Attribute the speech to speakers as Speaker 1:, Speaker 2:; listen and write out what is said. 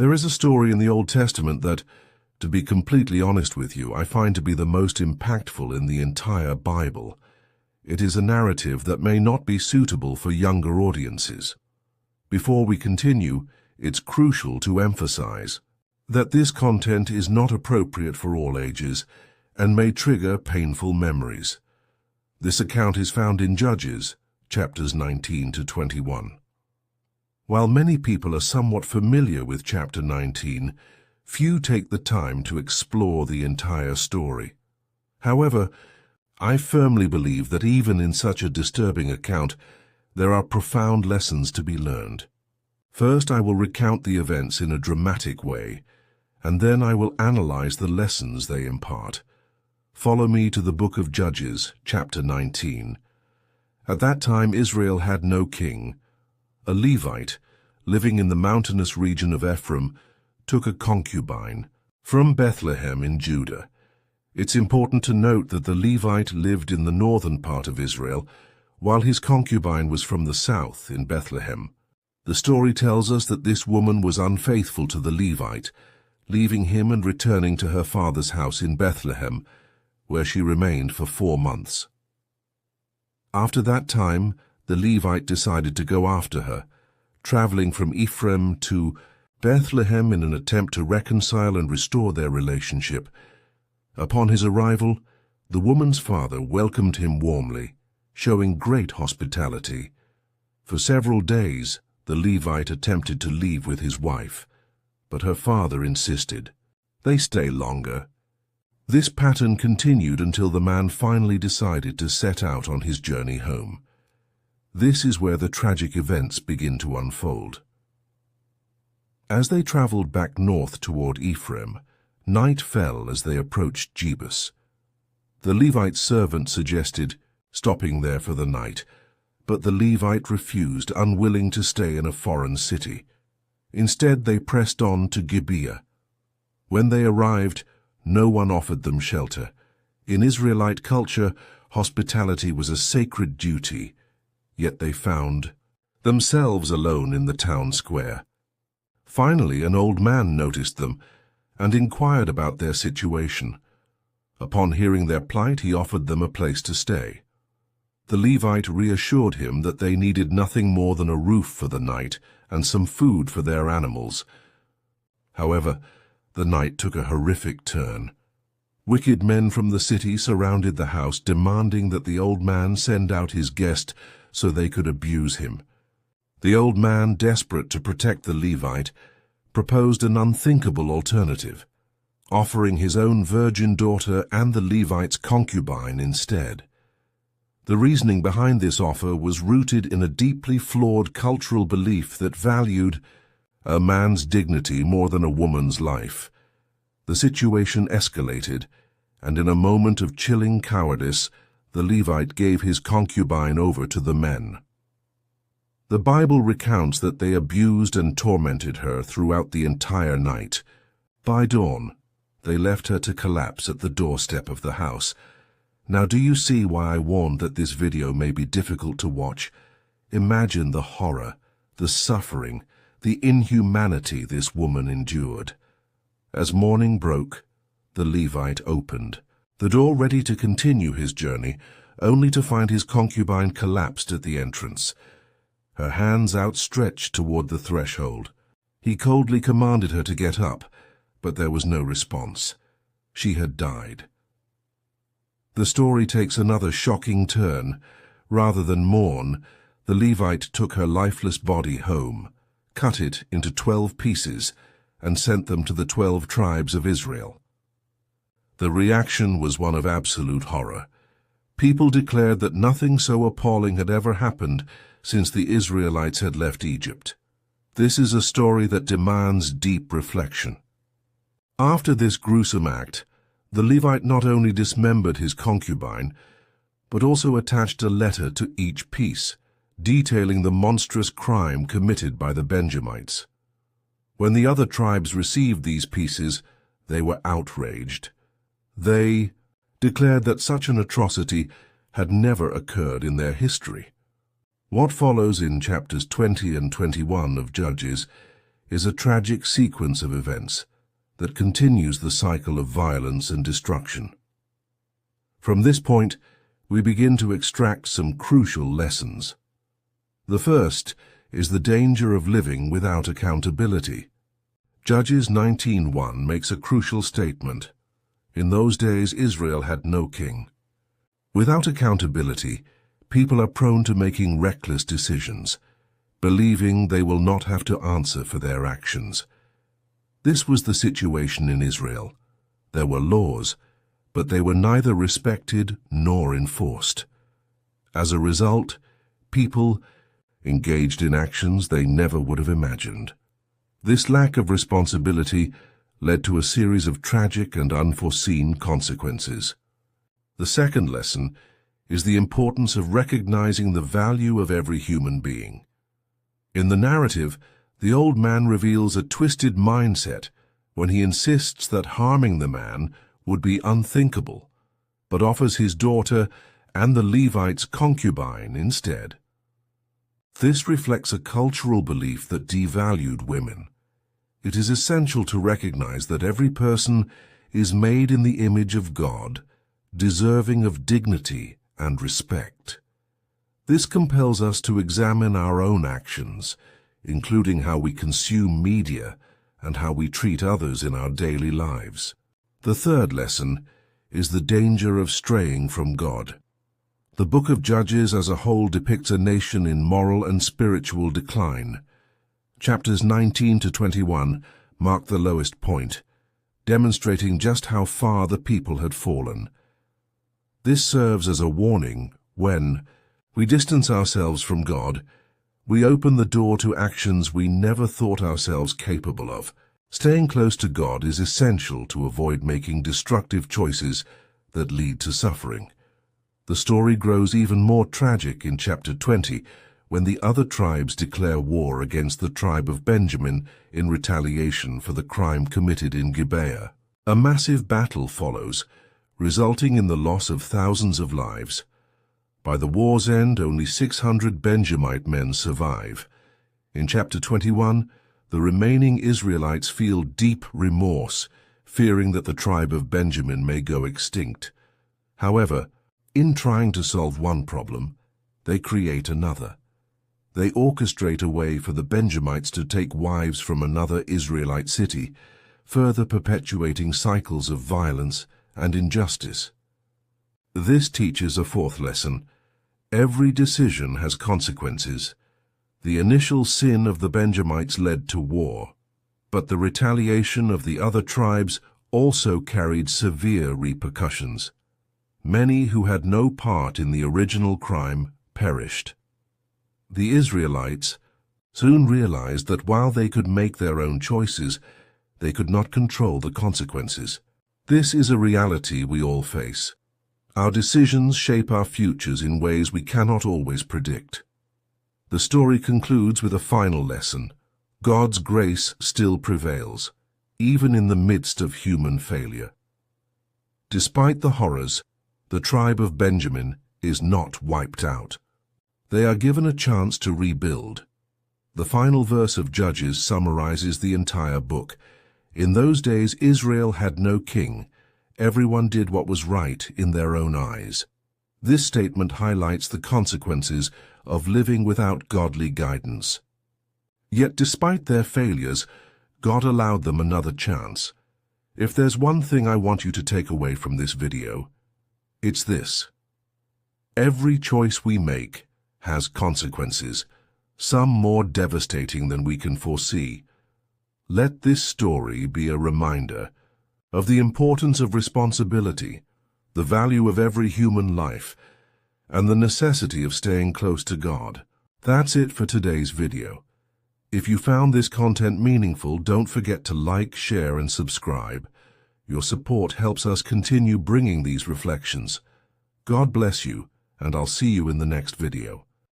Speaker 1: There is a story in the Old Testament that, to be completely honest with you, I find to be the most impactful in the entire Bible. It is a narrative that may not be suitable for younger audiences. Before we continue, it's crucial to emphasize that this content is not appropriate for all ages and may trigger painful memories. This account is found in Judges, chapters 19 to 21. While many people are somewhat familiar with chapter 19, few take the time to explore the entire story. However, I firmly believe that even in such a disturbing account, there are profound lessons to be learned. First, I will recount the events in a dramatic way, and then I will analyze the lessons they impart. Follow me to the book of Judges, chapter 19. At that time, Israel had no king. A Levite, living in the mountainous region of Ephraim, took a concubine from Bethlehem in Judah. It's important to note that the Levite lived in the northern part of Israel, while his concubine was from the south in Bethlehem. The story tells us that this woman was unfaithful to the Levite, leaving him and returning to her father's house in Bethlehem, where she remained for 4 months. After that time, the Levite decided to go after her, traveling from Ephraim to Bethlehem in an attempt to reconcile and restore their relationship. Upon his arrival, the woman's father welcomed him warmly, showing great hospitality. For several days, the Levite attempted to leave with his wife, but her father insisted. They stay longer. This pattern continued until the man finally decided to set out on his journey home. This is where the tragic events begin to unfold. As they traveled back north toward Ephraim, night fell as they approached Jebus. The Levite's servant suggested stopping there for the night, but the Levite refused, unwilling to stay in a foreign city. Instead, they pressed on to Gibeah. When they arrived, no one offered them shelter. In Israelite culture, hospitality was a sacred duty, yet they found themselves alone in the town square. Finally, an old man noticed them and inquired about their situation. Upon hearing their plight, he offered them a place to stay. The Levite reassured him that they needed nothing more than a roof for the night and some food for their animals. However, the night took a horrific turn. Wicked men from the city surrounded the house, demanding that the old man send out his guest so they could abuse him. The old man, desperate to protect the Levite, proposed an unthinkable alternative, offering his own virgin daughter and the Levite's concubine instead. The reasoning behind this offer was rooted in a deeply flawed cultural belief that valued a man's dignity more than a woman's life. The situation escalated, and in a moment of chilling cowardice, the Levite gave his concubine over to the men. The Bible recounts that they abused and tormented her throughout the entire night. By dawn, they left her to collapse at the doorstep of the house. Now, do you see why I warned that this video may be difficult to watch? Imagine the horror, the suffering, the inhumanity this woman endured. As morning broke, the Levite opened the door ready to continue his journey, only to find his concubine collapsed at the entrance, her hands outstretched toward the threshold. He coldly commanded her to get up, but there was no response. She had died. The story takes another shocking turn. Rather than mourn, the Levite took her lifeless body home, cut it into 12 pieces, and sent them to the 12 tribes of Israel. The reaction was one of absolute horror. People declared that nothing so appalling had ever happened since the Israelites had left Egypt. This is a story that demands deep reflection. After this gruesome act, the Levite not only dismembered his concubine, but also attached a letter to each piece, detailing the monstrous crime committed by the Benjamites. When the other tribes received these pieces, they were outraged. They declared that such an atrocity had never occurred in their history. What follows in chapters 20 and 21 of Judges is a tragic sequence of events that continues the cycle of violence and destruction. From this point, we begin to extract some crucial lessons. The first is the danger of living without accountability. Judges 19:1 makes a crucial statement. In those days, Israel had no king. Without accountability, people are prone to making reckless decisions, believing they will not have to answer for their actions. This was the situation in Israel. There were laws, but they were neither respected nor enforced. As a result, people engaged in actions they never would have imagined. This lack of responsibility led to a series of tragic and unforeseen consequences. The second lesson is the importance of recognizing the value of every human being. In the narrative, the old man reveals a twisted mindset when he insists that harming the man would be unthinkable, but offers his daughter and the Levite's concubine instead. This reflects a cultural belief that devalued women. It is essential to recognize that every person is made in the image of God, deserving of dignity and respect. This compels us to examine our own actions, including how we consume media and how we treat others in our daily lives. The third lesson is the danger of straying from God. The book of Judges as a whole depicts a nation in moral and spiritual decline. Chapters 19 to 21 mark the lowest point, demonstrating just how far the people had fallen. This serves as a warning when we distance ourselves from God. We open the door to actions we never thought ourselves capable of. Staying close to God is essential to avoid making destructive choices that lead to suffering. The story grows even more tragic in chapter 20 when the other tribes declare war against the tribe of Benjamin in retaliation for the crime committed in Gibeah. A massive battle follows, resulting in the loss of thousands of lives. By the war's end, only 600 Benjamite men survive. In chapter 21, the remaining Israelites feel deep remorse, fearing that the tribe of Benjamin may go extinct. However, in trying to solve one problem, they create another. They orchestrate a way for the Benjamites to take wives from another Israelite city, further perpetuating cycles of violence and injustice. This teaches a fourth lesson. Every decision has consequences. The initial sin of the Benjamites led to war, but the retaliation of the other tribes also carried severe repercussions. Many who had no part in the original crime perished. The Israelites soon realized that while they could make their own choices, they could not control the consequences. This is a reality we all face. Our decisions shape our futures in ways we cannot always predict. The story concludes with a final lesson. God's grace still prevails, even in the midst of human failure. Despite the horrors, the tribe of Benjamin is not wiped out. They are given a chance to rebuild. The final verse of Judges summarizes the entire book. In those days, Israel had no king. Everyone did what was right in their own eyes. This statement highlights the consequences of living without godly guidance. Yet despite their failures, God allowed them another chance. If there's one thing I want you to take away from this video, it's this. Every choice we make has consequences, some more devastating than we can foresee. Let this story be a reminder of the importance of responsibility, the value of every human life, and the necessity of staying close to God. That's it for today's video. If you found this content meaningful, don't forget to like, share, and subscribe. Your support helps us continue bringing these reflections. God bless you, and I'll see you in the next video.